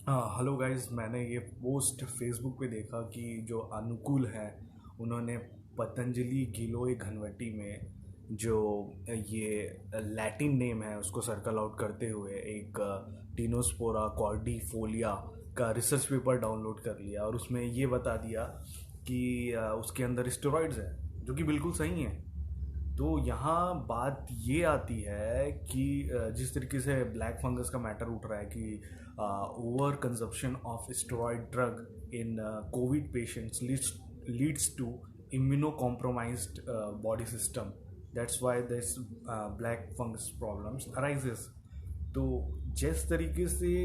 Hello guys, मैंने ये post Facebook पे देखा कि जो अनुकूल है उन्होंने पतंजलि गिलोय घनवटी में जो ये लैटिन नेम है उसको सर्कल आउट करते हुए एक टिनोस्पोरा कॉर्डिफोलिया का रिसर्च पेपर डाउनलोड कर लिया और उसमें ये बता दिया कि उसके अंदर स्टेरॉइड्स है, जो कि बिल्कुल सही है। तो यहाँ बात ये आती है कि जिस तरीके से ब्लैक फंगस का मैटर उठ रहा है कि over consumption of steroid drug in COVID patients leads to immunocompromised body system. That's why this black fungus problems arises. तो जिस तरीके से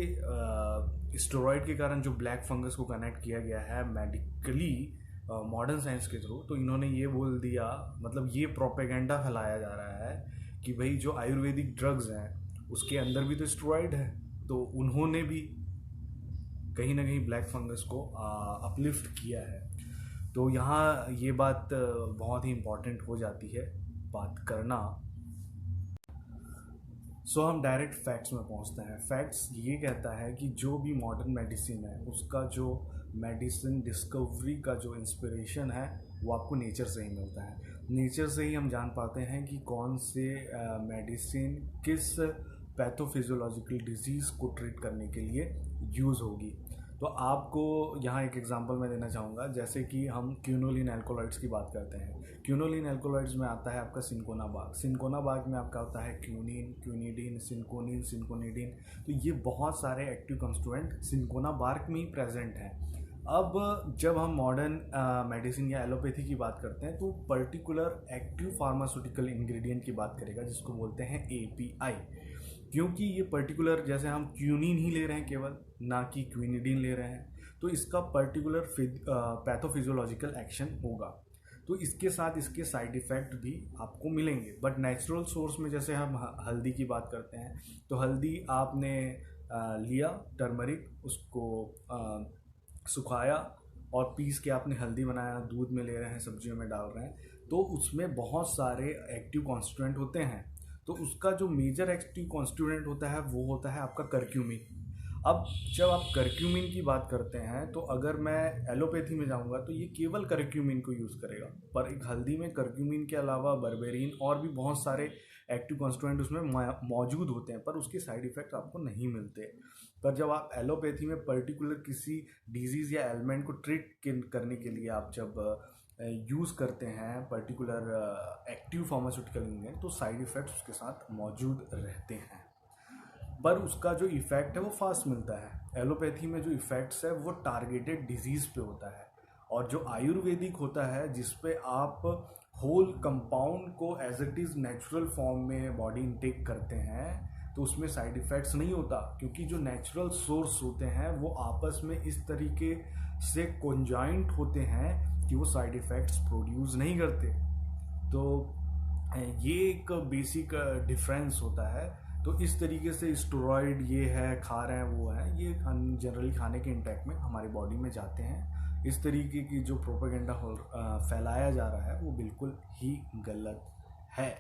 स्टेरॉयड के कारण जो ब्लैक फंगस को कनेक्ट किया गया है मेडिकली मॉडर्न साइंस के थ्रू, तो इन्होंने ये बोल दिया, मतलब ये प्रोपेगेंडा फैलाया जा रहा है कि भाई जो आयुर्वेदिक ड्रग्स हैं उसके अंदर भी तो स्टेरॉयड है, तो उन्होंने भी कहीं ना कहीं ब्लैक फंगस को अपलिफ्ट किया है। तो यहाँ ये बात बहुत ही इम्पॉर्टेंट हो जाती है बात करना। सो हम डायरेक्ट फैक्ट्स में पहुंचते हैं। फैक्ट्स ये कहता है कि जो भी मॉडर्न मेडिसिन है उसका जो मेडिसिन डिस्कवरी का जो इंस्पिरेशन है वो आपको नेचर से ही मिलता है। नेचर से ही हम जान पाते हैं कि कौन से मेडिसिन किस पैथोफिजियोलॉजिकल डिजीज़ को ट्रीट करने के लिए यूज़ होगी। तो आपको यहाँ एक एग्जांपल मैं देना चाहूँगा, जैसे कि हम क्यूनोलिन एल्कोलॉइड्स की बात करते हैं। क्यूनोलिन एल्कोलॉइड्स में आता है आपका सिंकोनाबाग। सिंकोनाबाग में आपका होता है क्यूनिन, क्यूनिडीन, सिंकोनिन, सिंकोनिडीन। तो ये बहुत सारे एक्टिव कंस्टिट्यूएंट सिंकोनाबाग में ही प्रेजेंट हैं। अब जब हम मॉडर्न मेडिसिन या एलोपैथी की बात करते हैं तो पर्टिकुलर एक्टिव फार्मास्यूटिकल इंग्रेडिएंट की बात करेगा, जिसको बोलते हैं एपीआई। क्योंकि ये पर्टिकुलर, जैसे हम क्यूनिन ही ले रहे हैं केवल, ना कि क्विनिडीन ले रहे हैं, तो इसका पर्टिकुलर पैथोफिजियोलॉजिकल एक्शन होगा। तो इसके साथ इसके साइड इफ़ेक्ट भी आपको मिलेंगे। बट नेचुरल सोर्स में जैसे हम हल्दी की बात करते हैं, तो हल्दी आपने लिया, टर्मरिक, उसको सुखाया और पीस के आपने हल्दी बनाया, दूध में ले रहे हैं, सब्जियों में डाल रहे हैं, तो उसमें बहुत सारे एक्टिव कॉन्स्टिट्यूएंट होते हैं। तो उसका जो मेजर एक्टिव कॉन्स्टिट्यूएंट होता है वो होता है आपका करक्यूमिन। अब जब आप करक्यूमिन की बात करते हैं तो अगर मैं एलोपैथी में जाऊंगा तो ये केवल करक्यूमिन को यूज़ करेगा, पर एक हल्दी में करक्यूमिन के अलावा बर्बेरिन और भी बहुत सारे एक्टिव कॉन्स्टिट्यूएंट उसमें मौजूद होते हैं, पर उसके साइड इफ़ेक्ट आपको नहीं मिलते। पर जब आप एलोपैथी में पर्टिकुलर किसी डिजीज़ या एलिमेंट को ट्रीट करने के लिए आप जब यूज़ करते हैं पर्टिकुलर एक्टिव फार्मास्यूटिकल इंग्रेडिएंट, तो साइड इफ़ेक्ट्स उसके साथ मौजूद रहते हैं, पर उसका जो इफ़ेक्ट है वो फास्ट मिलता है। एलोपैथी में जो इफ़ेक्ट्स है वो टारगेटेड डिजीज़ पे होता है, और जो आयुर्वेदिक होता है जिस पे आप होल कंपाउंड को as it is natural form में बॉडी इनटेक करते हैं, तो उसमें साइड इफ़ेक्ट्स नहीं होता, क्योंकि जो नेचुरल सोर्स होते हैं वो आपस में इस तरीके से कॉन्जॉइंट होते हैं कि वो साइड इफ़ेक्ट्स प्रोड्यूस नहीं करते। तो ये एक बेसिक डिफरेंस होता है। तो इस तरीके से स्टेरॉइड ये है, खा रहे हैं वो है, ये जनरली खाने के इंटेक में हमारी बॉडी में जाते हैं। इस तरीके की जो प्रोपेगेंडा फैलाया जा रहा है वो बिल्कुल ही गलत है।